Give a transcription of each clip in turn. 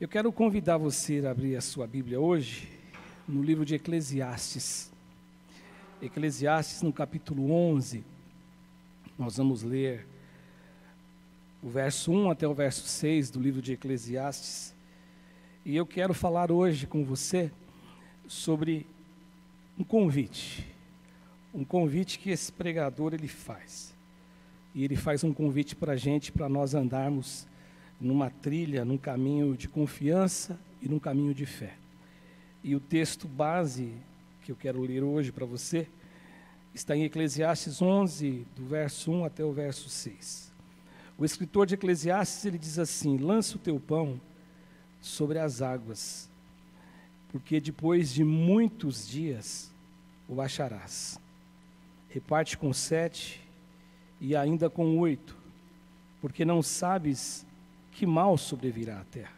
Eu quero convidar você a abrir a sua Bíblia hoje no livro de Eclesiastes. Eclesiastes, no capítulo 11, nós vamos ler o verso 1 até o verso 6 do livro de Eclesiastes. E eu quero falar hoje com você sobre um convite que esse pregador ele faz. E ele faz um convite para a gente, para nós andarmos numa trilha, num caminho de confiança e num caminho de fé. E o texto base que eu quero ler hoje para você está em Eclesiastes 11, do verso 1 até o verso 6. O escritor de Eclesiastes, ele diz assim: lança o teu pão sobre as águas, porque depois de muitos dias o acharás. Reparte com 7 e ainda com 8, porque não sabes que mal sobrevirá à terra.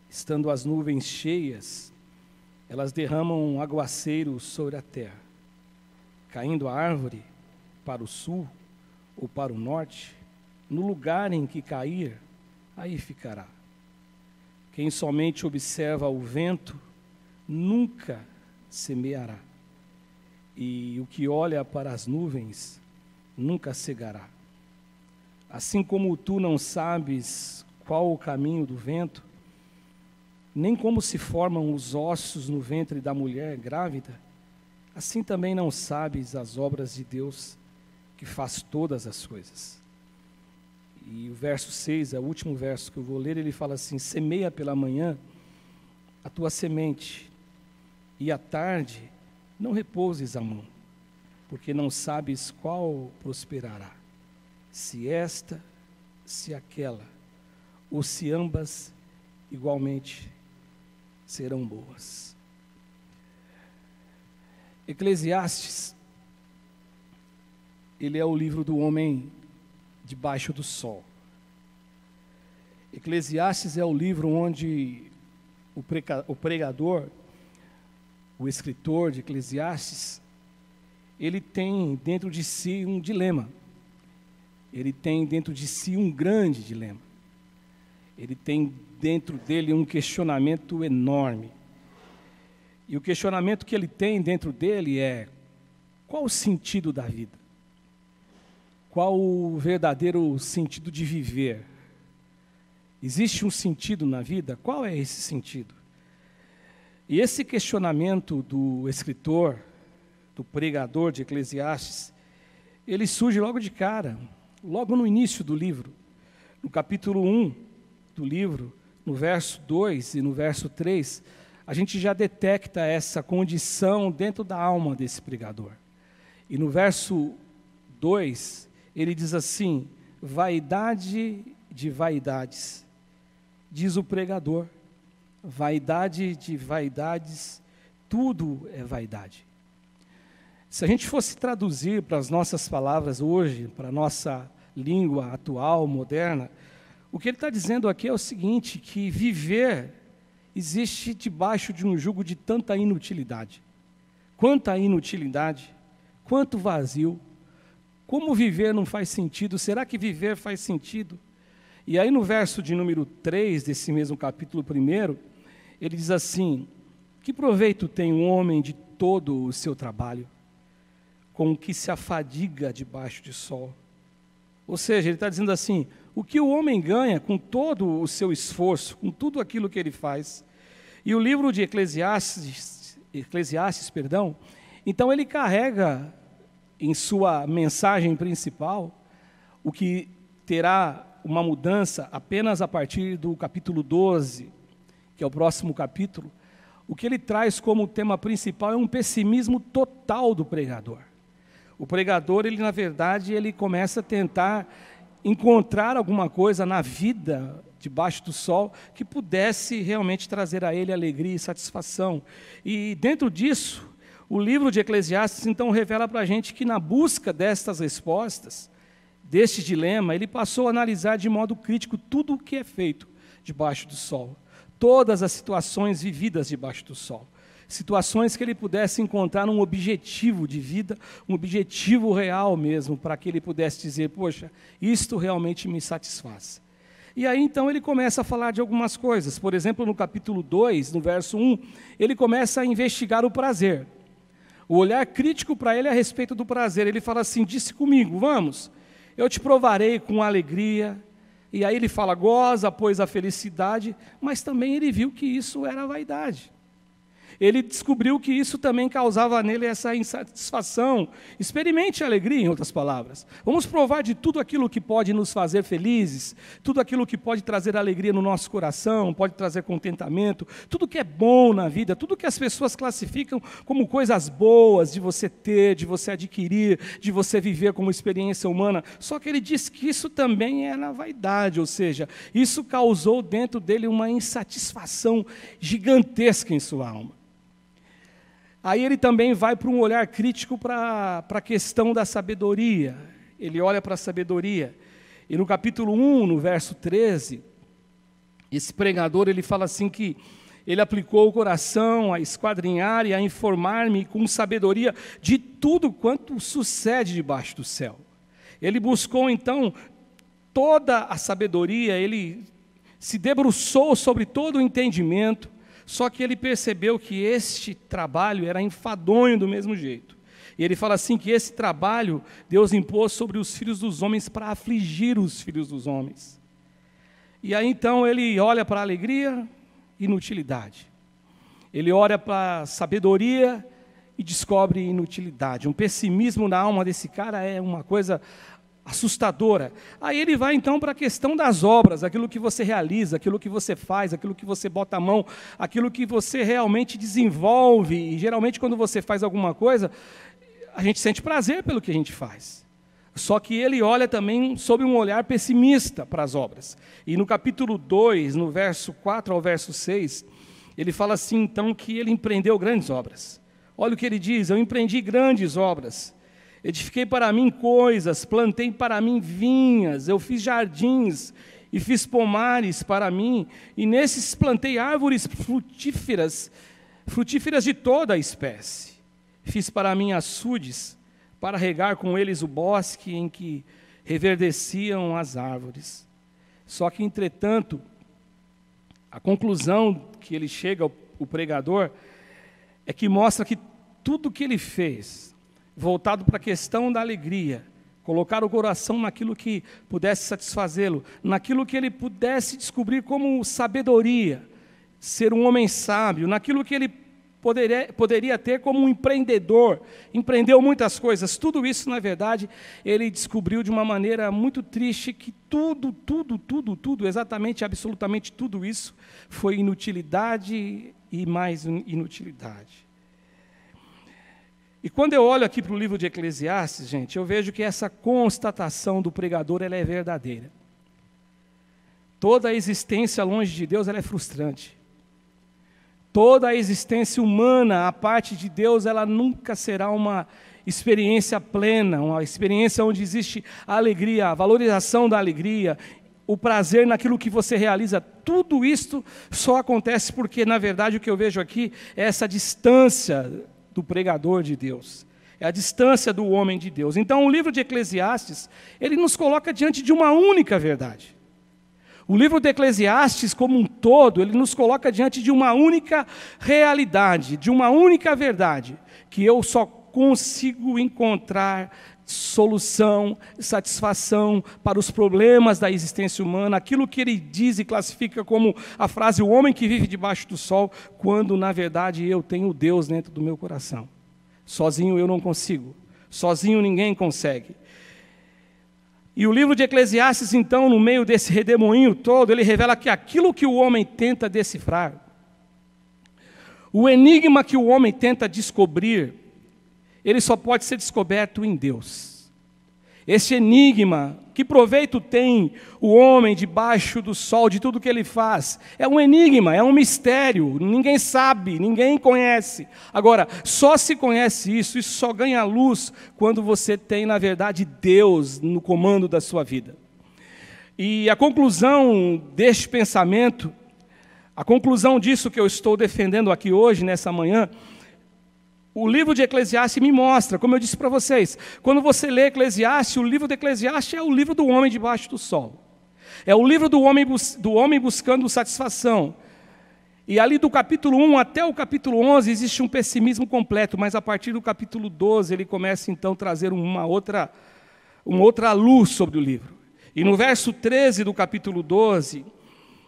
Estando as nuvens cheias, elas derramam aguaceiro sobre a terra. Caindo a árvore para o sul ou para o norte, no lugar em que cair, aí ficará. Quem somente observa o vento, nunca semeará. E o que olha para as nuvens, nunca cegará. Assim como tu não sabes qual o caminho do vento, nem como se formam os ossos no ventre da mulher grávida, assim também não sabes as obras de Deus, que faz todas as coisas. E o verso 6, é o último verso que eu vou ler, ele fala assim: semeia pela manhã a tua semente, e à tarde não repouses a mão, porque não sabes qual prosperará, se esta, se aquela, ou se ambas igualmente serão boas. Eclesiastes, ele é o livro do homem debaixo do sol. Eclesiastes é o livro onde o pregador, o escritor de Eclesiastes, ele tem dentro de si um dilema. Ele tem dentro de si um grande dilema. Ele tem dentro dele um questionamento enorme. E o questionamento que ele tem dentro dele é: qual o sentido da vida? Qual o verdadeiro sentido de viver? Existe um sentido na vida? Qual é esse sentido? E esse questionamento do escritor, do pregador de Eclesiastes, ele surge logo de cara, logo no início do livro, no capítulo 1 do livro, no verso 2 e no verso 3, a gente já detecta essa condição dentro da alma desse pregador. E no verso 2, ele diz assim: vaidade de vaidades, diz o pregador, vaidade de vaidades, tudo é vaidade. Se a gente fosse traduzir para as nossas palavras hoje, para a nossa língua atual, moderna, o que ele está dizendo aqui é o seguinte: que viver existe debaixo de um jugo de tanta inutilidade. Quanta inutilidade, quanto vazio. Como viver não faz sentido? Será que viver faz sentido? E aí no verso de número 3 desse mesmo capítulo 1, ele diz assim: que proveito tem um homem de todo o seu trabalho, com o que se afadiga debaixo de sol? Ou seja, ele está dizendo assim: o que o homem ganha com todo o seu esforço, com tudo aquilo que ele faz? E o livro de Eclesiastes, então ele carrega em sua mensagem principal o que terá uma mudança apenas a partir do capítulo 12, que é o próximo capítulo. O que ele traz como tema principal é um pessimismo total do pregador. O pregador, ele na verdade, ele começa a tentar encontrar alguma coisa na vida debaixo do sol que pudesse realmente trazer a ele alegria e satisfação. E dentro disso, o livro de Eclesiastes então revela para a gente que na busca destas respostas, deste dilema, ele passou a analisar de modo crítico tudo o que é feito debaixo do sol, todas as situações vividas debaixo do sol. Situações que ele pudesse encontrar um objetivo de vida, um objetivo real mesmo, para que ele pudesse dizer: poxa, isto realmente me satisfaz. E aí então ele começa a falar de algumas coisas. Por exemplo, no capítulo 2, no verso 1, ele começa a investigar o prazer. O olhar crítico para ele é a respeito do prazer. Ele fala assim: disse comigo, vamos, eu te provarei com alegria. E aí ele fala, goza, pois a felicidade, mas também ele viu que isso era vaidade. Ele descobriu que isso também causava nele essa insatisfação. Experimente a alegria, em outras palavras. Vamos provar de tudo aquilo que pode nos fazer felizes, tudo aquilo que pode trazer alegria no nosso coração, pode trazer contentamento, tudo que é bom na vida, tudo que as pessoas classificam como coisas boas de você ter, de você adquirir, de você viver como experiência humana. Só que ele diz que isso também é na vaidade, ou seja, isso causou dentro dele uma insatisfação gigantesca em sua alma. Aí ele também vai para um olhar crítico para a questão da sabedoria. Ele olha para a sabedoria. E no capítulo 1, no verso 13, esse pregador ele fala assim que ele aplicou o coração a esquadrinhar e a informar-me com sabedoria de tudo quanto sucede debaixo do céu. Ele buscou então toda a sabedoria, ele se debruçou sobre todo o entendimento. Só que ele percebeu que este trabalho era enfadonho do mesmo jeito. E ele fala assim que esse trabalho Deus impôs sobre os filhos dos homens para afligir os filhos dos homens. E aí então ele olha para a alegria, inutilidade. Ele olha para a sabedoria e descobre inutilidade. Um pessimismo na alma desse cara é uma coisa assustadora. Aí ele vai então para a questão das obras, aquilo que você realiza, aquilo que você faz, aquilo que você bota a mão, aquilo que você realmente desenvolve. E geralmente quando você faz alguma coisa, a gente sente prazer pelo que a gente faz. Só que ele olha também sob um olhar pessimista para as obras. E no capítulo 2, no verso 4 ao verso 6, ele fala assim então que ele empreendeu grandes obras. Olha o que ele diz: eu empreendi grandes obras. Edifiquei para mim coisas, plantei para mim vinhas, eu fiz jardins e fiz pomares para mim, e nesses plantei árvores frutíferas de toda a espécie. Fiz para mim açudes, para regar com eles o bosque em que reverdeciam as árvores. Só que, entretanto, a conclusão que ele chega, o pregador, é que mostra que tudo que ele fez, voltado para a questão da alegria, colocar o coração naquilo que pudesse satisfazê-lo, naquilo que ele pudesse descobrir como sabedoria, ser um homem sábio, naquilo que ele poderia ter como um empreendedor, empreendeu muitas coisas. Tudo isso, na verdade, ele descobriu de uma maneira muito triste que tudo, exatamente, absolutamente tudo isso foi inutilidade e mais inutilidade. E quando eu olho aqui para o livro de Eclesiastes, gente, eu vejo que essa constatação do pregador ela é verdadeira. Toda a existência longe de Deus ela é frustrante. Toda a existência humana, a parte de Deus, ela nunca será uma experiência plena, uma experiência onde existe a alegria, a valorização da alegria, o prazer naquilo que você realiza. Tudo isso só acontece porque, na verdade, o que eu vejo aqui é essa distância do pregador de Deus, é a distância do homem de Deus. Então, o livro de Eclesiastes, ele nos coloca diante de uma única verdade. O livro de Eclesiastes, como um todo, ele nos coloca diante de uma única realidade, de uma única verdade, que eu só consigo encontrar solução, satisfação para os problemas da existência humana, aquilo que ele diz e classifica como a frase, o homem que vive debaixo do sol, quando na verdade eu tenho Deus dentro do meu coração. Sozinho eu não consigo, sozinho ninguém consegue. E o livro de Eclesiastes, então, no meio desse redemoinho todo, ele revela que aquilo que o homem tenta decifrar, o enigma que o homem tenta descobrir, ele só pode ser descoberto em Deus. Esse enigma, que proveito tem o homem debaixo do sol, de tudo que ele faz? É um enigma, é um mistério, ninguém sabe, ninguém conhece. Agora, só se conhece isso só ganha luz quando você tem, na verdade, Deus no comando da sua vida. E a conclusão deste pensamento, a conclusão disso que eu estou defendendo aqui hoje, nessa manhã, o livro de Eclesiastes me mostra, como eu disse para vocês, quando você lê Eclesiastes, o livro de Eclesiastes é o livro do homem debaixo do sol. É o livro do homem buscando satisfação. E ali do capítulo 1 até o capítulo 11 existe um pessimismo completo, mas a partir do capítulo 12 ele começa então a trazer uma outra luz sobre o livro. E no verso 13 do capítulo 12,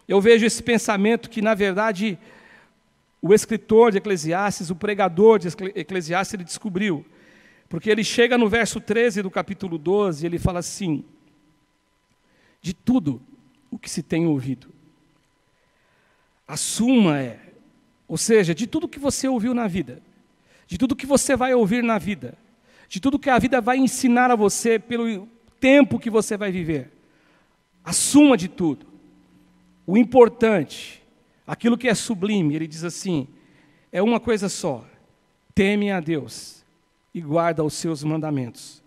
eu vejo esse pensamento que, na verdade, o escritor de Eclesiastes, o pregador de Eclesiastes, ele descobriu. Porque ele chega no verso 13 do capítulo 12 e ele fala assim: de tudo o que se tem ouvido, a suma é, ou seja, de tudo que você ouviu na vida, de tudo que você vai ouvir na vida, de tudo que a vida vai ensinar a você pelo tempo que você vai viver, a suma de tudo, o importante, aquilo que é sublime, ele diz assim, é uma coisa só: teme a Deus e guarda os seus mandamentos.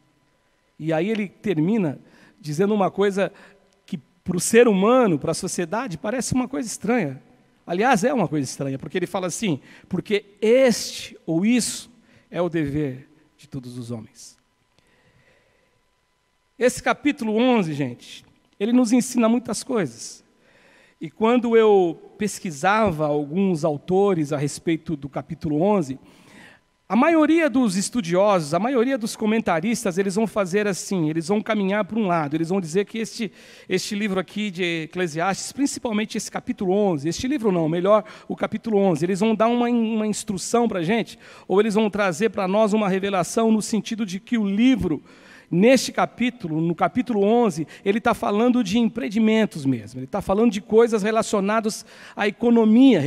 E aí ele termina dizendo uma coisa que para o ser humano, para a sociedade, parece uma coisa estranha. Aliás, é uma coisa estranha, porque ele fala assim: porque este ou isso é o dever de todos os homens. Esse capítulo 11, gente, ele nos ensina muitas coisas. E quando eu pesquisava alguns autores a respeito do capítulo 11, a maioria dos estudiosos, a maioria dos comentaristas, eles vão fazer assim, eles vão caminhar para um lado, eles vão dizer que este livro aqui de Eclesiastes, principalmente esse capítulo 11, este livro não, melhor o capítulo 11, eles vão dar uma instrução para a gente, ou eles vão trazer para nós uma revelação no sentido de que o livro, neste capítulo, no capítulo 11, ele está falando de empreendimentos mesmo, ele está falando de coisas relacionadas à economia,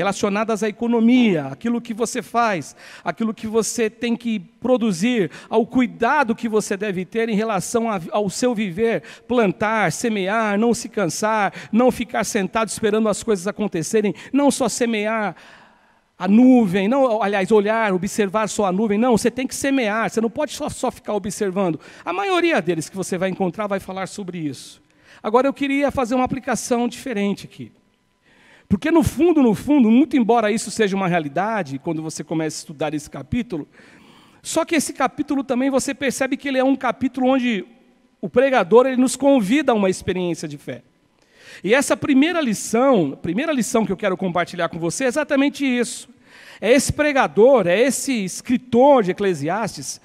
aquilo que você faz, aquilo que você tem que produzir, ao cuidado que você deve ter em relação ao seu viver, plantar, semear, não se cansar, não ficar sentado esperando as coisas acontecerem, não só semear a nuvem, não, aliás, olhar, observar só a nuvem, não, você tem que semear, você não pode só ficar observando. A maioria deles que você vai encontrar vai falar sobre isso. Agora eu queria fazer uma aplicação diferente aqui. Porque no fundo, muito embora isso seja uma realidade, quando você começa a estudar esse capítulo, só que esse capítulo também você percebe que ele é um capítulo onde o pregador ele nos convida a uma experiência de fé. E essa primeira lição que eu quero compartilhar com você é exatamente isso. É esse pregador, é esse escritor de Eclesiastes,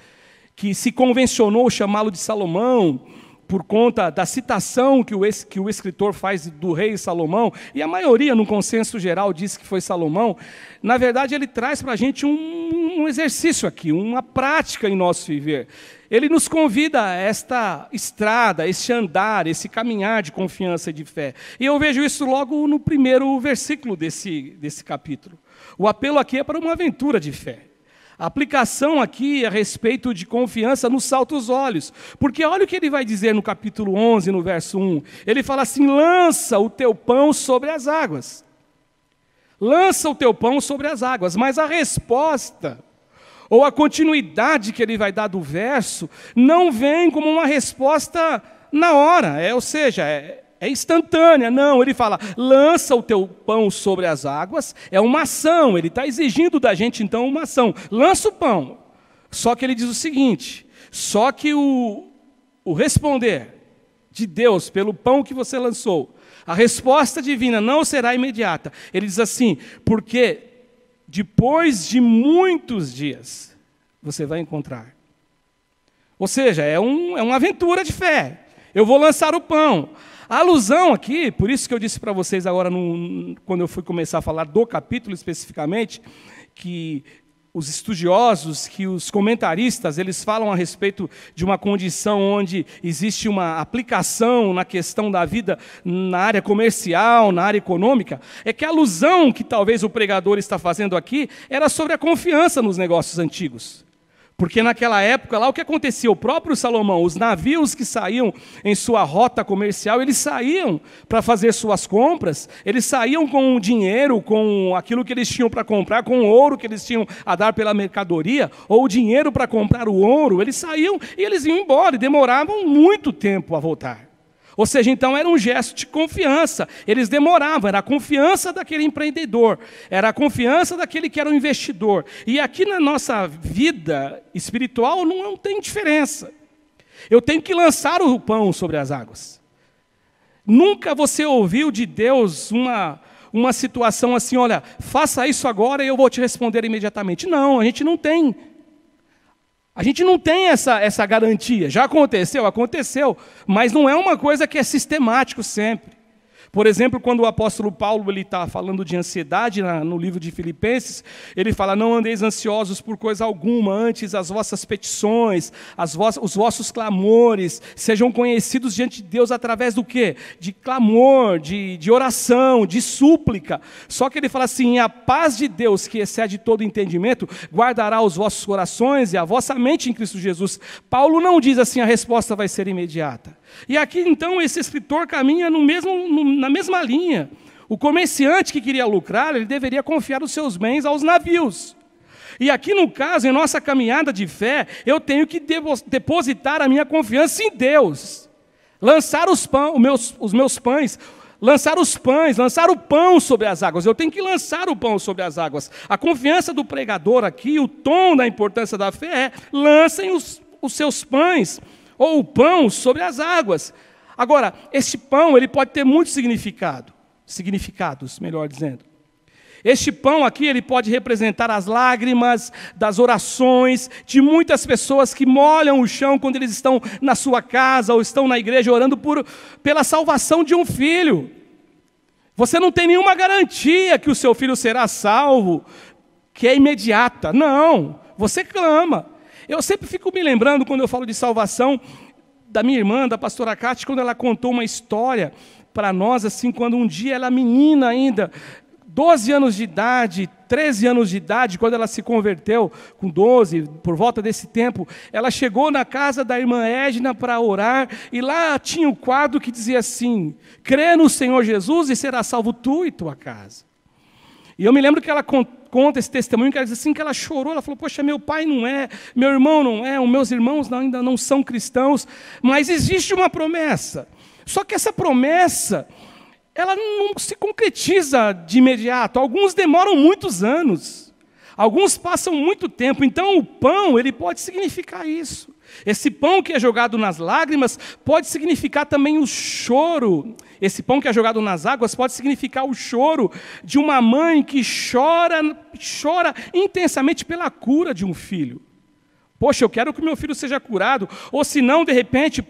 que se convencionou chamá-lo de Salomão, por conta da citação que o escritor faz do rei Salomão, e a maioria, no consenso geral, diz que foi Salomão. Na verdade, ele traz para a gente um exercício aqui, uma prática em nosso viver. Ele nos convida a esta estrada, esse andar, esse caminhar de confiança e de fé. E eu vejo isso logo no primeiro versículo desse capítulo. O apelo aqui é para uma aventura de fé. A aplicação aqui é a respeito de confiança nos salta os olhos. Porque olha o que ele vai dizer no capítulo 11, no verso 1. Ele fala assim: lança o teu pão sobre as águas. Lança o teu pão sobre as águas. Mas a resposta, ou a continuidade que ele vai dar do verso, não vem como uma resposta na hora. Ou seja, é instantânea. Não, ele fala, lança o teu pão sobre as águas, é uma ação, ele está exigindo da gente então uma ação, lança o pão. Só que ele diz o seguinte, só que o responder de Deus pelo pão que você lançou, a resposta divina não será imediata. Ele diz assim, porque depois de muitos dias você vai encontrar. Ou seja, é uma aventura de fé. Eu vou lançar o pão. A alusão aqui, por isso que eu disse para vocês agora, quando eu fui começar a falar do capítulo especificamente, que os estudiosos, que os comentaristas, eles falam a respeito de uma condição onde existe uma aplicação na questão da vida na área comercial, na área econômica, é que a alusão que talvez o pregador está fazendo aqui era sobre a confiança nos negócios antigos. Porque naquela época, lá o que acontecia? O próprio Salomão, os navios que saíam em sua rota comercial, eles saíam para fazer suas compras, eles saíam com o dinheiro, com aquilo que eles tinham para comprar, com o ouro que eles tinham a dar pela mercadoria, ou o dinheiro para comprar o ouro, eles saíam e eles iam embora, e demoravam muito tempo a voltar. Ou seja, então era um gesto de confiança, eles demoravam, era a confiança daquele empreendedor, era a confiança daquele que era o investidor. E aqui na nossa vida espiritual não tem diferença. Eu tenho que lançar o pão sobre as águas. Nunca você ouviu de Deus uma situação assim, olha, faça isso agora e eu vou te responder imediatamente. Não, a gente não tem. A gente não tem essa garantia. Já aconteceu? Aconteceu. Mas não é uma coisa que é sistemático sempre. Por exemplo, quando o apóstolo Paulo está falando de ansiedade no livro de Filipenses, ele fala, não andeis ansiosos por coisa alguma, antes as vossas petições, os vossos clamores, sejam conhecidos diante de Deus através do quê? De clamor, de oração, de súplica. Só que ele fala assim, a paz de Deus, que excede todo entendimento, guardará os vossos corações e a vossa mente em Cristo Jesus. Paulo não diz assim, a resposta vai ser imediata. E aqui, então, esse escritor caminha na mesma linha. O comerciante que queria lucrar, ele deveria confiar os seus bens aos navios. E aqui, no caso, em nossa caminhada de fé, eu tenho que depositar a minha confiança em Deus. Lançar os meus pães, lançar o pão sobre as águas. Eu tenho que lançar o pão sobre as águas. A confiança do pregador aqui, o tom da importância da fé é, lancem os seus pães, ou o pão sobre as águas. Agora, este pão, ele pode ter muitos significados, melhor dizendo. Este pão aqui, ele pode representar as lágrimas das orações de muitas pessoas que molham o chão quando eles estão na sua casa ou estão na igreja orando pela salvação de um filho. Você não tem nenhuma garantia que o seu filho será salvo, que é imediata. Não, você clama. Eu sempre fico me lembrando, quando eu falo de salvação, da minha irmã, da pastora Cátia, quando ela contou uma história para nós, assim, quando um dia ela menina ainda, 12 anos de idade, 13 anos de idade, quando ela se converteu, com 12, por volta desse tempo, ela chegou na casa da irmã Edna para orar, e lá tinha o quadro que dizia assim, crê no Senhor Jesus e será salvo tu e tua casa. E eu me lembro que ela conta esse testemunho, que ela diz assim, que ela chorou, ela falou, poxa, meu pai não é, meu irmão não é, os meus irmãos ainda não são cristãos, mas existe uma promessa. Só que essa promessa, ela não se concretiza de imediato, alguns demoram muitos anos, alguns passam muito tempo, então o pão, ele pode significar isso. Esse pão que é jogado nas lágrimas pode significar também o choro. Esse pão que é jogado nas águas pode significar o choro de uma mãe que chora intensamente pela cura de um filho. Poxa, eu quero que o meu filho seja curado. Ou se não, de repente,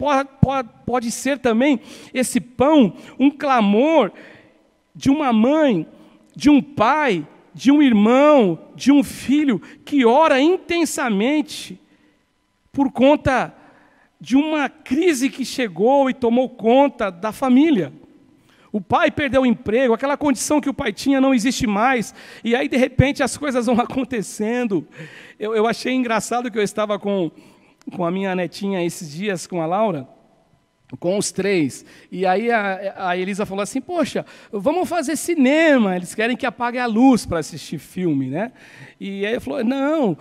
pode ser também esse pão um clamor de uma mãe, de um pai, de um irmão, de um filho que ora intensamente por conta de uma crise que chegou e tomou conta da família. O pai perdeu o emprego, aquela condição que o pai tinha não existe mais, e aí de repente as coisas vão acontecendo. Eu achei engraçado que eu estava com a minha netinha esses dias, com a Laura, com os 3, e aí a Elisa falou assim, poxa, vamos fazer cinema, eles querem que apague a luz para assistir filme, né? E aí ele falou, não,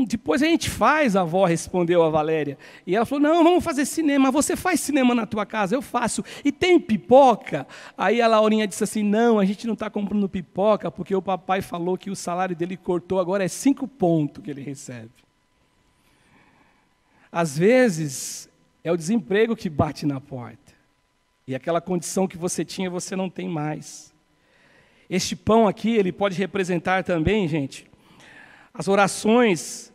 depois a gente faz, a avó respondeu a Valéria. E ela falou, não, vamos fazer cinema, você faz cinema na tua casa? Eu faço. E tem pipoca? Aí a Laurinha disse assim, não, a gente não está comprando pipoca, porque o papai falou que o salário dele cortou, agora é 5 pontos que ele recebe. Às vezes, é o desemprego que bate na porta. E aquela condição que você tinha, você não tem mais. Este pão aqui, ele pode representar também, gente, as orações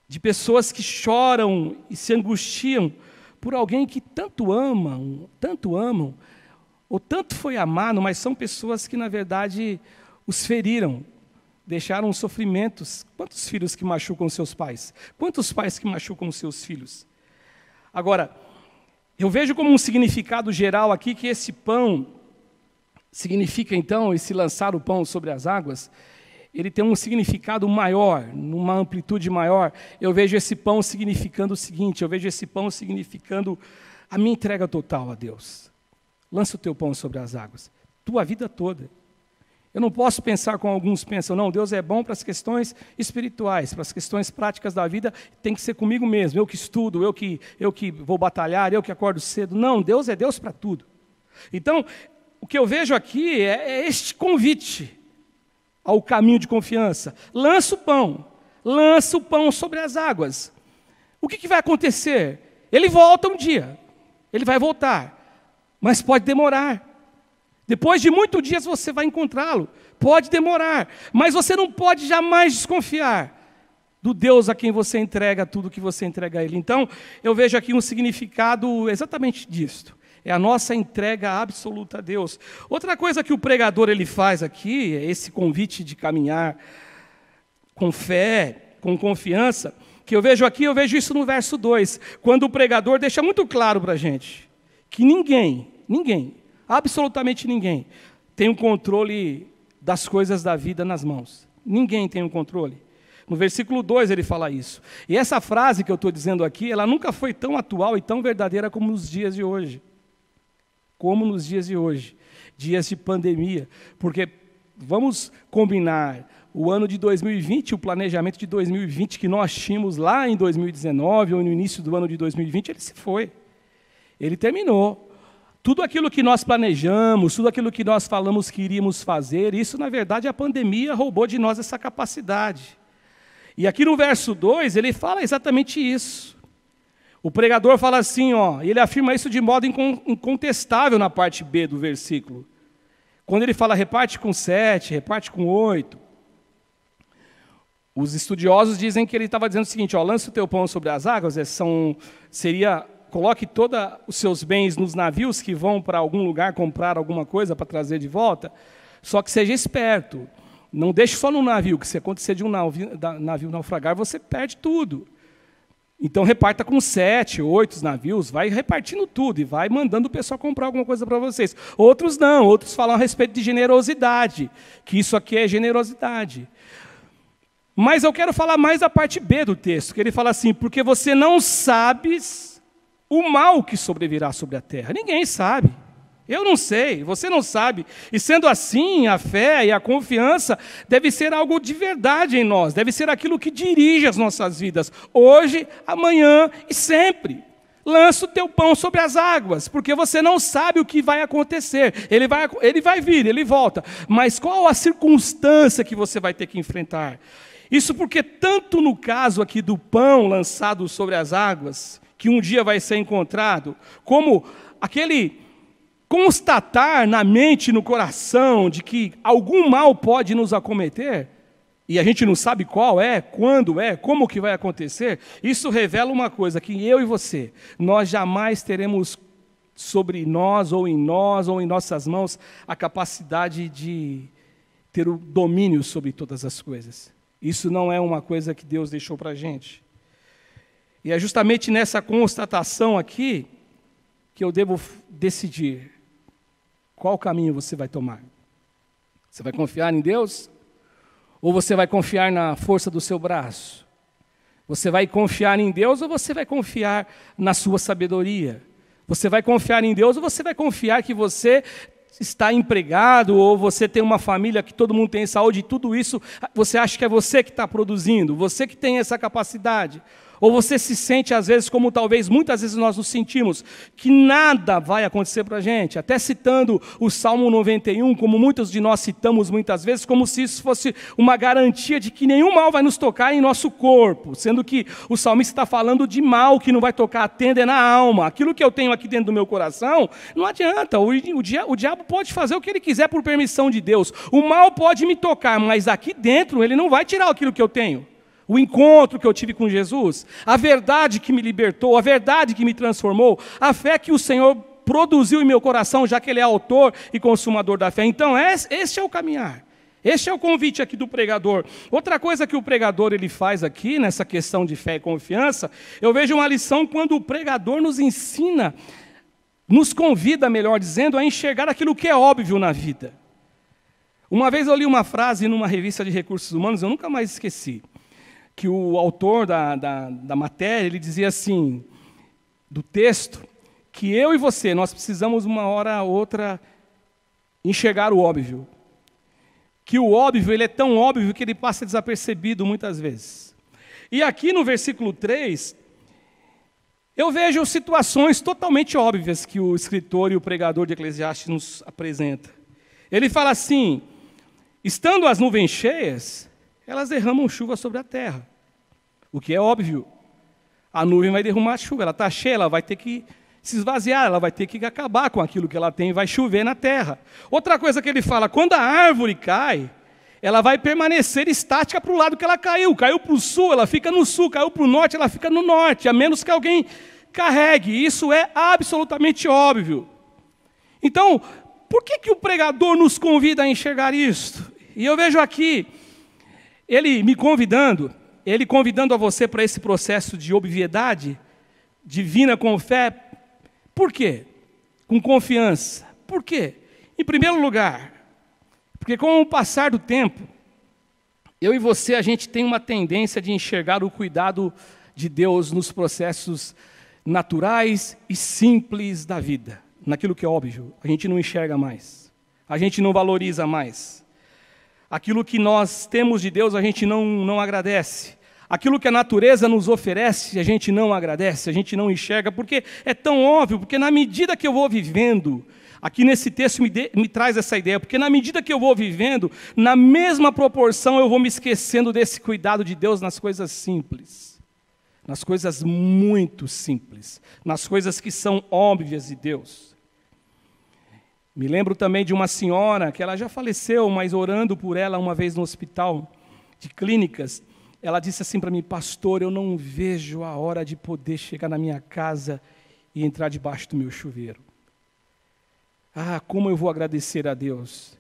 de pessoas que choram e se angustiam por alguém que tanto amam, ou tanto foi amado, mas são pessoas que, na verdade, os feriram, deixaram sofrimentos. Quantos filhos que machucam seus pais? Quantos pais que machucam seus filhos? Agora, eu vejo como um significado geral aqui que esse pão significa, então, esse lançar o pão sobre as águas, ele tem um significado maior, numa amplitude maior. Eu vejo esse pão significando o seguinte, eu vejo esse pão significando a minha entrega total a Deus. Lança o teu pão sobre as águas, tua vida toda. Eu não posso pensar como alguns pensam, não, Deus é bom para as questões espirituais, para as questões práticas da vida, tem que ser comigo mesmo, eu que estudo, eu que vou batalhar, eu que acordo cedo. Não, Deus é Deus para tudo. Então, o que eu vejo aqui é este convite ao caminho de confiança. Lança o pão sobre as águas. O que vai acontecer? Ele volta um dia, ele vai voltar. mas pode demorar. Depois de muitos dias você vai encontrá-lo. Pode demorar, mas você não pode jamais desconfiar do Deus a quem você entrega tudo que você entrega a Ele. Então, eu vejo aqui um significado exatamente disto. É a nossa entrega absoluta a Deus. Outra coisa que o pregador ele faz aqui, é esse convite de caminhar com fé, com confiança, que eu vejo aqui, eu vejo isso no verso 2, quando o pregador deixa muito claro para a gente que ninguém, absolutamente ninguém, tem o controle das coisas da vida nas mãos. Ninguém tem o controle. No versículo 2 ele fala isso. E essa frase que eu estou dizendo aqui, ela nunca foi tão atual e tão verdadeira como nos dias de hoje. Dias de pandemia. Porque vamos combinar, o ano de 2020, o planejamento de 2020 que nós tínhamos lá em 2019, ou no início do ano de 2020, ele se foi. Ele terminou. Tudo aquilo que nós planejamos, tudo aquilo que nós falamos que iríamos fazer, isso na verdade a pandemia roubou de nós essa capacidade. E aqui no verso 2, ele fala exatamente isso. O pregador fala assim, e ele afirma isso de modo incontestável na parte B do versículo. Quando ele fala reparte com 7, reparte com 8, os estudiosos dizem que ele estava dizendo o seguinte, lança o teu pão sobre as águas, coloque todos os seus bens nos navios que vão para algum lugar comprar alguma coisa para trazer de volta, só que seja esperto. Não deixe só no navio, que se acontecer de um navio naufragar, você perde tudo. Então reparta com 7, 8 navios, vai repartindo tudo e vai mandando o pessoal comprar alguma coisa para vocês. Outros não, outros falam a respeito de generosidade, que isso aqui é generosidade. Mas eu quero falar mais da parte B do texto, que ele fala assim, porque você não sabes o mal que sobrevirá sobre a terra. Ninguém sabe. Eu não sei, você não sabe. E sendo assim, a fé e a confiança deve ser algo de verdade em nós, deve ser aquilo que dirige as nossas vidas, hoje, amanhã e sempre. Lança o teu pão sobre as águas, porque você não sabe o que vai acontecer. Ele vai vir, ele volta. Mas qual a circunstância que você vai ter que enfrentar? Isso porque tanto no caso aqui do pão lançado sobre as águas, que um dia vai ser encontrado, como aquele constatar na mente e no coração de que algum mal pode nos acometer, e a gente não sabe qual é, quando é, como que vai acontecer, isso revela uma coisa, que eu e você, nós jamais teremos sobre nós ou em nossas mãos a capacidade de ter o domínio sobre todas as coisas. Isso não é uma coisa que Deus deixou para a gente. E é justamente nessa constatação aqui que eu devo decidir qual caminho você vai tomar. Você vai confiar em Deus? Ou você vai confiar na força do seu braço? Você vai confiar em Deus ou você vai confiar na sua sabedoria? Você vai confiar em Deus ou você vai confiar que você está empregado ou você tem uma família que todo mundo tem saúde e tudo isso você acha que é você que está produzindo, você que tem essa capacidade? Ou você se sente, às vezes, como talvez muitas vezes nós nos sentimos, que nada vai acontecer para a gente. Até citando o Salmo 91, como muitos de nós citamos muitas vezes, como se isso fosse uma garantia de que nenhum mal vai nos tocar em nosso corpo. Sendo que o salmista está falando de mal que não vai tocar a tenda é na alma. Aquilo que eu tenho aqui dentro do meu coração, não adianta. O diabo pode fazer o que ele quiser por permissão de Deus. O mal pode me tocar, mas aqui dentro ele não vai tirar aquilo que eu tenho. O encontro que eu tive com Jesus, a verdade que me libertou, a verdade que me transformou, a fé que o Senhor produziu em meu coração, já que Ele é autor e consumador da fé. Então, este é o caminhar. Este é o convite aqui do pregador. Outra coisa que o pregador ele faz aqui, nessa questão de fé e confiança, eu vejo uma lição quando o pregador nos ensina, nos convida, melhor dizendo, a enxergar aquilo que é óbvio na vida. Uma vez eu li uma frase numa revista de recursos humanos, eu nunca mais esqueci, que o autor da matéria, ele dizia assim, do texto, que eu e você, nós precisamos uma hora ou outra enxergar o óbvio. Que o óbvio, ele é tão óbvio que ele passa desapercebido muitas vezes. E aqui no versículo 3, eu vejo situações totalmente óbvias que o escritor e o pregador de Eclesiastes nos apresenta. Ele fala assim, estando as nuvens cheias, elas derramam chuva sobre a terra. O que é óbvio. A nuvem vai derramar chuva. Ela está cheia, ela vai ter que se esvaziar, ela vai ter que acabar com aquilo que ela tem e vai chover na terra. Outra coisa que ele fala, quando a árvore cai, ela vai permanecer estática para o lado que ela caiu. Caiu para o sul, ela fica no sul. Caiu para o norte, ela fica no norte, a menos que alguém carregue. Isso é absolutamente óbvio. Então, por que o pregador nos convida a enxergar isto? E eu vejo aqui, ele convidando a você para esse processo de obviedade divina com fé. Por quê? Com confiança. Por quê? Em primeiro lugar, porque com o passar do tempo, eu e você, a gente tem uma tendência de enxergar o cuidado de Deus nos processos naturais e simples da vida. Naquilo que é óbvio, a gente não enxerga mais. A gente não valoriza mais. Aquilo que nós temos de Deus, a gente não agradece. Aquilo que a natureza nos oferece, a gente não agradece, a gente não enxerga, porque é tão óbvio, porque na medida que eu vou vivendo, aqui nesse texto me traz essa ideia, porque na medida que eu vou vivendo, na mesma proporção eu vou me esquecendo desse cuidado de Deus nas coisas simples, nas coisas muito simples, nas coisas que são óbvias de Deus. Me lembro também de uma senhora, que ela já faleceu, mas orando por ela uma vez no hospital de clínicas, ela disse assim para mim, pastor, eu não vejo a hora de poder chegar na minha casa e entrar debaixo do meu chuveiro. Ah, como eu vou agradecer a Deus.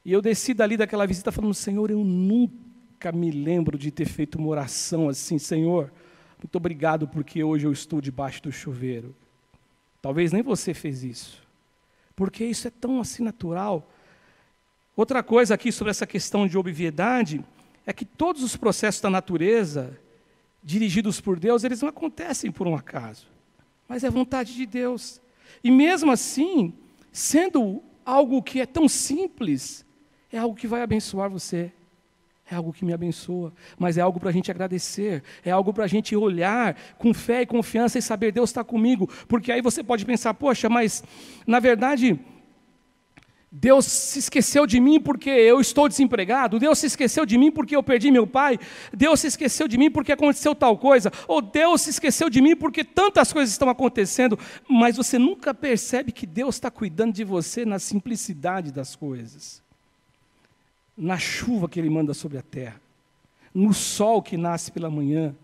E eu desci dali daquela visita falando, Senhor, eu nunca me lembro de ter feito uma oração assim, Senhor, muito obrigado porque hoje eu estou debaixo do chuveiro. Talvez nem você fez isso, porque isso é tão assim natural. Outra coisa aqui sobre essa questão de obviedade, é que todos os processos da natureza, dirigidos por Deus, eles não acontecem por um acaso, mas é vontade de Deus. E mesmo assim, sendo algo que é tão simples, é algo que vai abençoar você, é algo que me abençoa, mas é algo para a gente agradecer, é algo para a gente olhar com fé e confiança e saber, Deus está comigo, porque aí você pode pensar, poxa, mas na verdade, Deus se esqueceu de mim porque eu estou desempregado, Deus se esqueceu de mim porque eu perdi meu pai, Deus se esqueceu de mim porque aconteceu tal coisa, ou Deus se esqueceu de mim porque tantas coisas estão acontecendo, mas você nunca percebe que Deus está cuidando de você na simplicidade das coisas, na chuva que Ele manda sobre a terra, no sol que nasce pela manhã,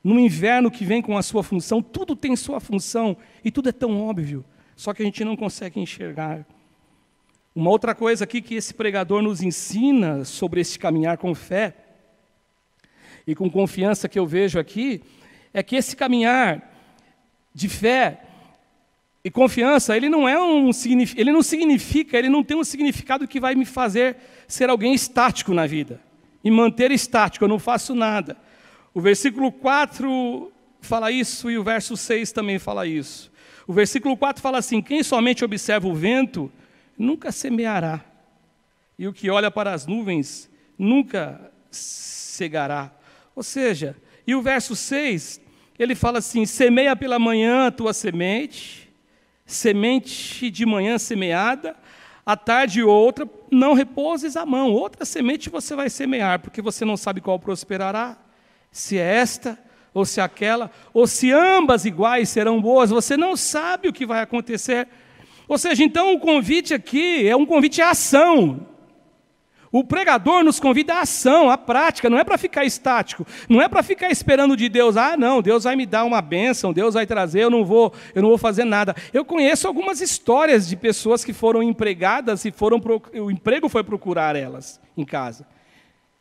no inverno que vem com a sua função, tudo tem sua função e tudo é tão óbvio, só que a gente não consegue enxergar. Uma outra coisa aqui que esse pregador nos ensina sobre esse caminhar com fé e com confiança que eu vejo aqui, é que esse caminhar de fé e confiança, ele não tem um significado que vai me fazer ser alguém estático na vida, e manter estático, eu não faço nada. O versículo 4 fala isso e o verso 6 também fala isso. O versículo 4 fala assim, quem somente observa o vento, nunca semeará, e o que olha para as nuvens nunca cegará. Ou seja, e o verso 6, ele fala assim, semeia pela manhã a tua semente de manhã semeada, à tarde outra, não repouses a mão, outra semente você vai semear, porque você não sabe qual prosperará, se é esta, ou se é aquela, ou se ambas iguais serão boas, você não sabe o que vai acontecer. Ou seja, então o convite aqui é um convite à ação. O pregador nos convida à ação, à prática, não é para ficar estático, não é para ficar esperando de Deus, não, Deus vai me dar uma bênção, Deus vai trazer, eu não vou fazer nada. Eu conheço algumas histórias de pessoas que foram empregadas e o emprego foi procurar elas em casa.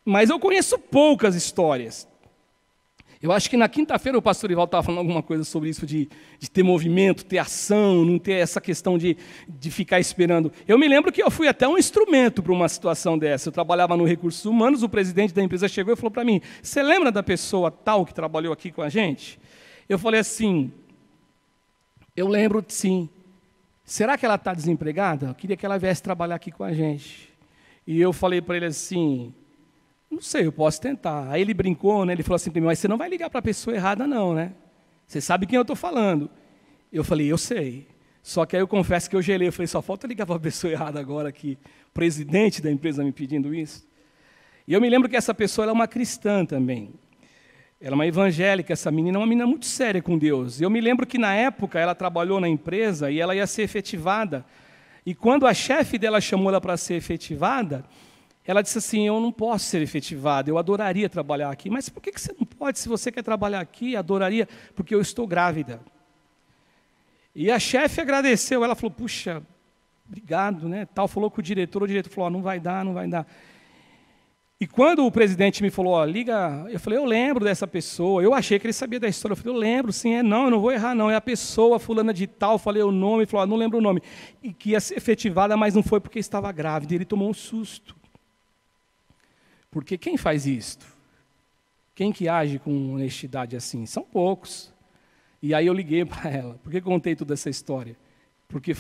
Mas eu conheço poucas histórias. Eu acho que na quinta-feira o pastor Ivaldo estava falando alguma coisa sobre isso de ter movimento, ter ação, não ter essa questão de ficar esperando. Eu me lembro que eu fui até um instrumento para uma situação dessa. Eu trabalhava no Recursos Humanos, o presidente da empresa chegou e falou para mim, você lembra da pessoa tal que trabalhou aqui com a gente? Eu falei assim, eu lembro sim. Será que ela está desempregada? Eu queria que ela viesse trabalhar aqui com a gente. E eu falei para ele assim, não sei, eu posso tentar. Aí ele brincou, né? Ele falou assim para mim, mas você não vai ligar para a pessoa errada não, né? Você sabe quem eu estou falando. Eu falei, eu sei. Só que aí eu confesso que eu gelei. Eu falei, só falta ligar para a pessoa errada agora aqui. O presidente da empresa me pedindo isso. E eu me lembro que essa pessoa ela é uma cristã também. Ela é uma evangélica, essa menina é uma menina muito séria com Deus. Eu me lembro que na época ela trabalhou na empresa e ela ia ser efetivada. E quando a chefe dela chamou ela para ser efetivada, ela disse assim, eu não posso ser efetivada, eu adoraria trabalhar aqui. Mas por que você não pode? Se você quer trabalhar aqui, adoraria, porque eu estou grávida. E a chefe agradeceu, ela falou, puxa, obrigado, né? Tal, falou com o diretor falou, não vai dar, não vai dar. E quando o presidente me falou, liga, eu falei, eu lembro dessa pessoa, eu achei que ele sabia da história, eu falei, eu lembro, sim, não, eu não vou errar não, é a pessoa fulana de tal, falei o nome, ele falou, não lembro o nome, e que ia ser efetivada, mas não foi porque estava grávida, e ele tomou um susto. Porque quem faz isto? Quem que age com honestidade assim? São poucos. E aí eu liguei para ela, por que contei toda essa história? Porque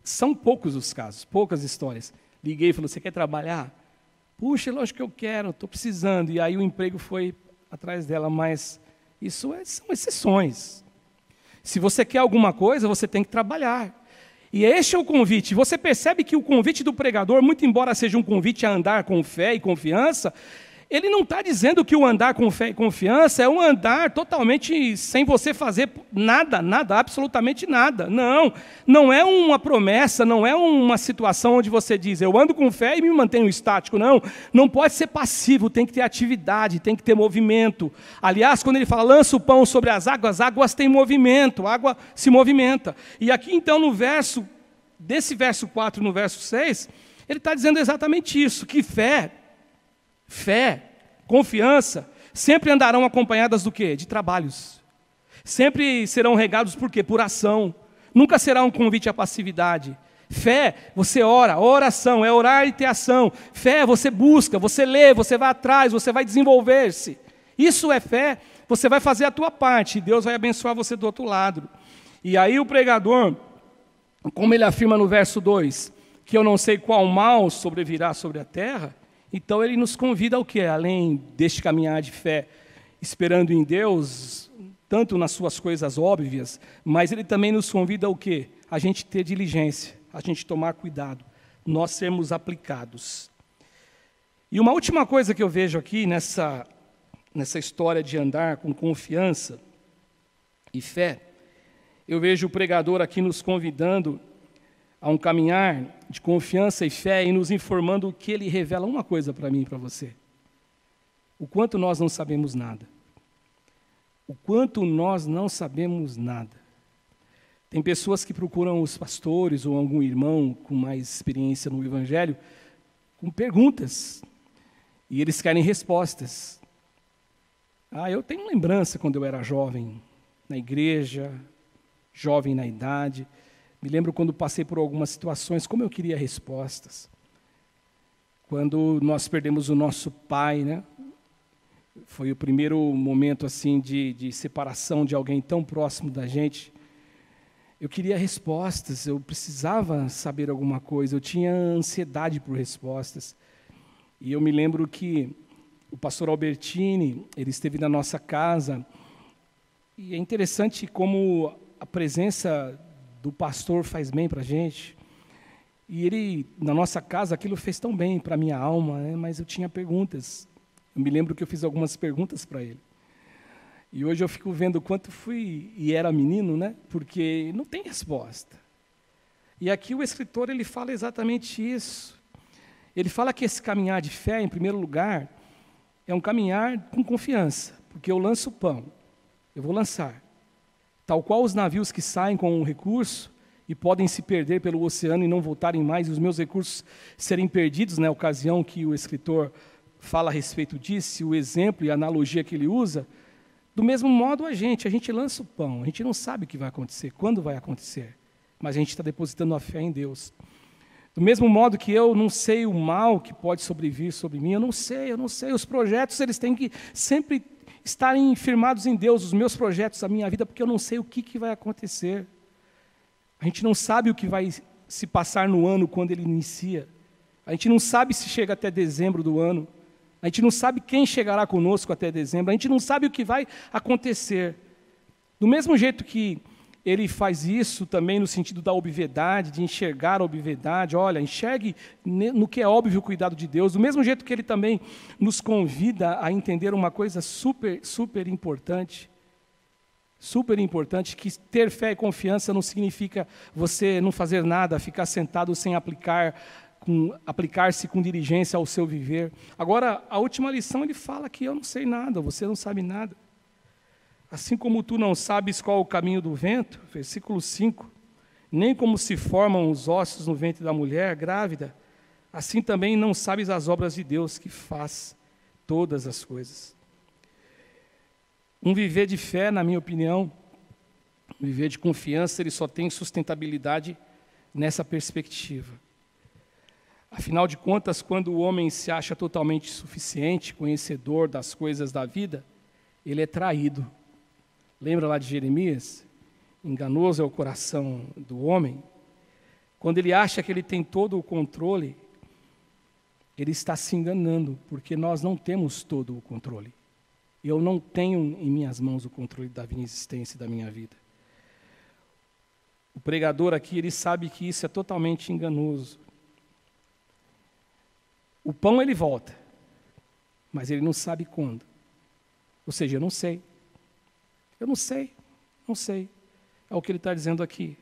são poucos os casos, poucas histórias. Liguei e falei, você quer trabalhar? Puxa, lógico que eu quero, estou precisando. E aí o emprego foi atrás dela, mas isso são exceções. Se você quer alguma coisa, você tem que trabalhar. E este é o convite. Você percebe que o convite do pregador, muito embora seja um convite a andar com fé e confiança, ele não está dizendo que o andar com fé e confiança é um andar totalmente sem você fazer nada, absolutamente nada. Não é uma promessa, não é uma situação onde você diz, eu ando com fé e me mantenho estático. Não pode ser passivo, tem que ter atividade, tem que ter movimento. Aliás, quando ele fala, lança o pão sobre as águas têm movimento, a água se movimenta. E aqui então desse verso 4 no verso 6, ele está dizendo exatamente isso, que fé, confiança, sempre andarão acompanhadas do quê? De trabalhos. Sempre serão regados por quê? Por ação. Nunca será um convite à passividade. Fé, você ora, oração, é orar e ter ação. Fé, você busca, você lê, você vai atrás, você vai desenvolver-se. Isso é fé, você vai fazer a tua parte, e Deus vai abençoar você do outro lado. E aí o pregador, como ele afirma no verso 2, que eu não sei qual mal sobrevirá sobre a terra, então ele nos convida ao quê? Além deste caminhar de fé, esperando em Deus, tanto nas suas coisas óbvias, mas ele também nos convida ao quê? A gente ter diligência, a gente tomar cuidado, nós sermos aplicados. E uma última coisa que eu vejo aqui nessa história de andar com confiança e fé, eu vejo o pregador aqui nos convidando a um caminhar de confiança e fé e nos informando que ele revela uma coisa para mim e para você. O quanto nós não sabemos nada. O quanto nós não sabemos nada. Tem pessoas que procuram os pastores ou algum irmão com mais experiência no Evangelho com perguntas. E eles querem respostas. Eu tenho lembrança quando eu era jovem, na igreja, jovem na idade. Me lembro quando passei por algumas situações, como eu queria respostas. Quando nós perdemos o nosso pai, né? Foi o primeiro momento assim de separação de alguém tão próximo da gente. Eu queria respostas, eu precisava saber alguma coisa, eu tinha ansiedade por respostas. E eu me lembro que o pastor Albertini, ele esteve na nossa casa, e é interessante como a presença do pastor faz bem para a gente, e ele, na nossa casa, aquilo fez tão bem para a minha alma, né? Mas eu tinha perguntas, eu me lembro que eu fiz algumas perguntas para ele, e hoje eu fico vendo o quanto fui, e era menino, né? Porque não tem resposta, e aqui o escritor, ele fala exatamente isso, ele fala que esse caminhar de fé, em primeiro lugar, é um caminhar com confiança, porque eu lanço o pão, eu vou lançar, tal qual os navios que saem com um recurso e podem se perder pelo oceano e não voltarem mais, e os meus recursos serem perdidos, na ocasião que o escritor fala a respeito disso, o exemplo e a analogia que ele usa, do mesmo modo a gente lança o pão, a gente não sabe o que vai acontecer, quando vai acontecer, mas a gente está depositando a fé em Deus. Do mesmo modo que eu não sei o mal que pode sobrevir sobre mim, eu não sei, os projetos eles têm que sempre estarem firmados em Deus, os meus projetos, a minha vida, porque eu não sei o que vai acontecer. A gente não sabe o que vai se passar no ano quando ele inicia. A gente não sabe se chega até dezembro do ano. A gente não sabe quem chegará conosco até dezembro. A gente não sabe o que vai acontecer. Do mesmo jeito que ele faz isso também no sentido da obviedade, de enxergar a obviedade. Olha, enxergue no que é óbvio o cuidado de Deus. Do mesmo jeito que ele também nos convida a entender uma coisa super importante, que ter fé e confiança não significa você não fazer nada, ficar sentado sem aplicar-se com diligência ao seu viver. Agora, a última lição, ele fala que eu não sei nada, você não sabe nada. Assim como tu não sabes qual é o caminho do vento, versículo 5, nem como se formam os ossos no ventre da mulher grávida, assim também não sabes as obras de Deus que faz todas as coisas. Um viver de fé, na minha opinião, um viver de confiança, ele só tem sustentabilidade nessa perspectiva. Afinal de contas, quando o homem se acha totalmente suficiente, conhecedor das coisas da vida, ele é traído. Lembra lá de Jeremias? Enganoso é o coração do homem. Quando ele acha que ele tem todo o controle, ele está se enganando, porque nós não temos todo o controle. Eu não tenho em minhas mãos o controle da minha existência e da minha vida. O pregador aqui, ele sabe que isso é totalmente enganoso. O pão ele volta, mas ele não sabe quando. Ou seja, eu não sei. É o que ele está dizendo aqui.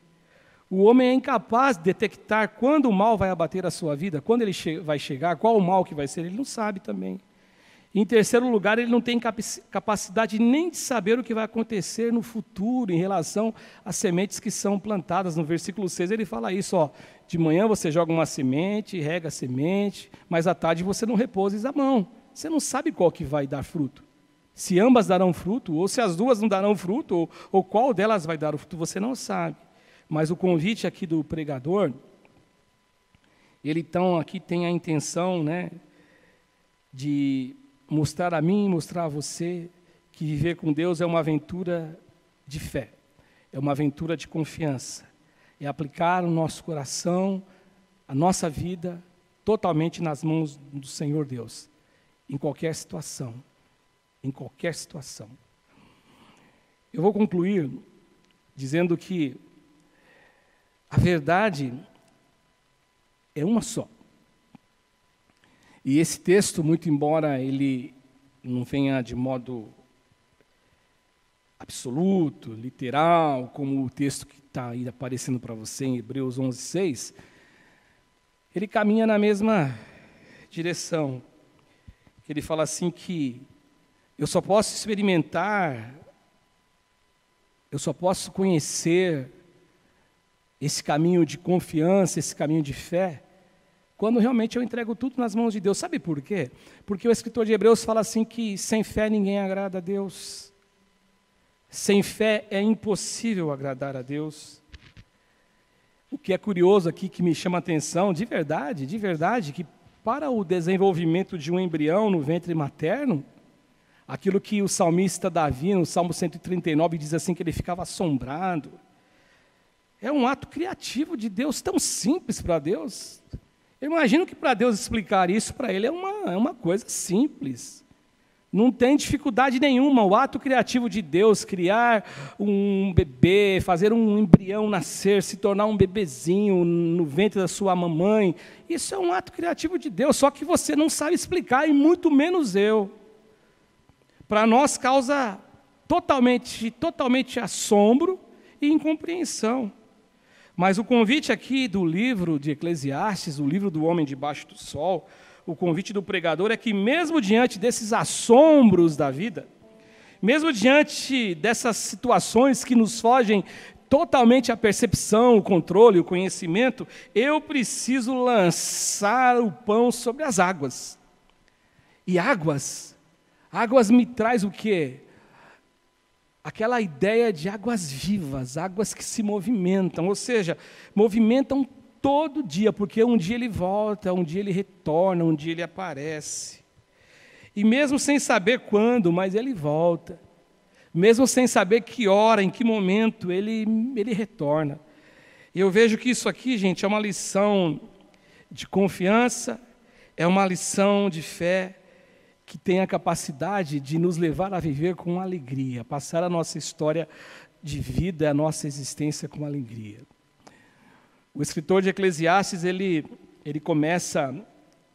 O homem é incapaz de detectar quando o mal vai abater a sua vida, quando ele vai chegar, qual o mal que vai ser, ele não sabe também. Em terceiro lugar, ele não tem capacidade nem de saber o que vai acontecer no futuro em relação às sementes que são plantadas. No versículo 6 ele fala isso, ó, de manhã você joga uma semente, rega a semente, mas à tarde você não repouses a mão. Você não sabe qual que vai dar fruto. Se ambas darão fruto, ou se as duas não darão fruto, ou qual delas vai dar o fruto, você não sabe. Mas o convite aqui do pregador, ele então aqui tem a intenção, né, de mostrar a mim, mostrar a você, que viver com Deus é uma aventura de fé, é uma aventura de confiança, é aplicar o nosso coração, a nossa vida, totalmente nas mãos do Senhor Deus, em qualquer situação. Em qualquer situação. Eu vou concluir dizendo que a verdade é uma só. E esse texto, muito embora ele não venha de modo absoluto, literal, como o texto que está aí aparecendo para você em Hebreus 11:6, ele caminha na mesma direção. Ele fala assim que eu só posso experimentar, eu só posso conhecer esse caminho de confiança, esse caminho de fé, quando realmente eu entrego tudo nas mãos de Deus. Sabe por quê? Porque o escritor de Hebreus fala assim que sem fé ninguém agrada a Deus. Sem fé é impossível agradar a Deus. O que é curioso aqui, que me chama a atenção, de verdade, que para o desenvolvimento de um embrião no ventre materno, aquilo que o salmista Davi, no Salmo 139, diz assim, que ele ficava assombrado. É um ato criativo de Deus, tão simples para Deus. Eu imagino que para Deus explicar isso, para ele é uma coisa simples. Não tem dificuldade nenhuma. O ato criativo de Deus, criar um bebê, fazer um embrião nascer, se tornar um bebezinho no ventre da sua mamãe, isso é um ato criativo de Deus, só que você não sabe explicar, e muito menos eu. Para nós causa totalmente assombro e incompreensão. Mas o convite aqui do livro de Eclesiastes, o livro do homem debaixo do sol, o convite do pregador é que mesmo diante desses assombros da vida, mesmo diante dessas situações que nos fogem totalmente à percepção, o controle, o conhecimento, eu preciso lançar o pão sobre as águas. E águas me traz o quê? Aquela ideia de águas vivas, águas que se movimentam, ou seja, movimentam todo dia, porque um dia ele volta, um dia ele retorna, um dia ele aparece. E mesmo sem saber quando, mas ele volta. Mesmo sem saber que hora, em que momento, ele retorna. E eu vejo que isso aqui, gente, é uma lição de confiança, é uma lição de fé, que tem a capacidade de nos levar a viver com alegria, passar a nossa história de vida é a nossa existência com alegria. O escritor de Eclesiastes, ele começa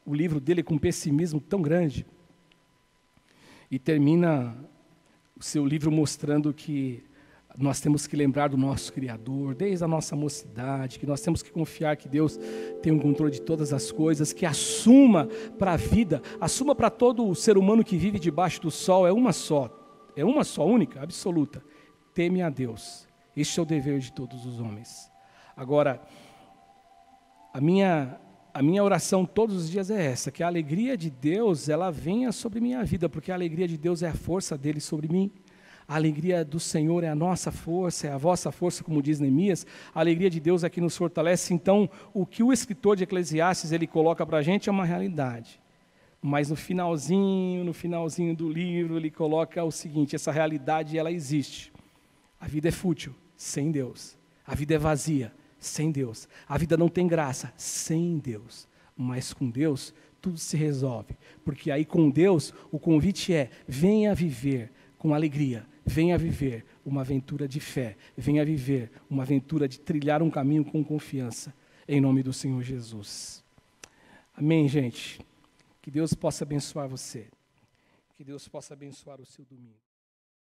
o livro dele com um pessimismo tão grande e termina o seu livro mostrando que nós temos que lembrar do nosso Criador, desde a nossa mocidade, que nós temos que confiar que Deus tem o controle de todas as coisas, que assuma para a vida, assuma para todo o ser humano que vive debaixo do sol, é uma só, única, absoluta. Teme a Deus. Este é o dever de todos os homens. Agora, a minha oração todos os dias é essa, que a alegria de Deus, ela venha sobre minha vida, porque a alegria de Deus é a força dele sobre mim. A alegria do Senhor é a nossa força, é a vossa força, como diz Neemias. A alegria de Deus é que nos fortalece. Então, o que o escritor de Eclesiastes ele coloca para a gente é uma realidade. Mas no finalzinho do livro, ele coloca o seguinte: essa realidade ela existe. A vida é fútil sem Deus. A vida é vazia sem Deus. A vida não tem graça sem Deus. Mas com Deus tudo se resolve. Porque aí com Deus o convite é: venha viver com alegria. Venha viver uma aventura de fé. Venha viver uma aventura de trilhar um caminho com confiança. Em nome do Senhor Jesus. Amém, gente? Que Deus possa abençoar você. Que Deus possa abençoar o seu domingo.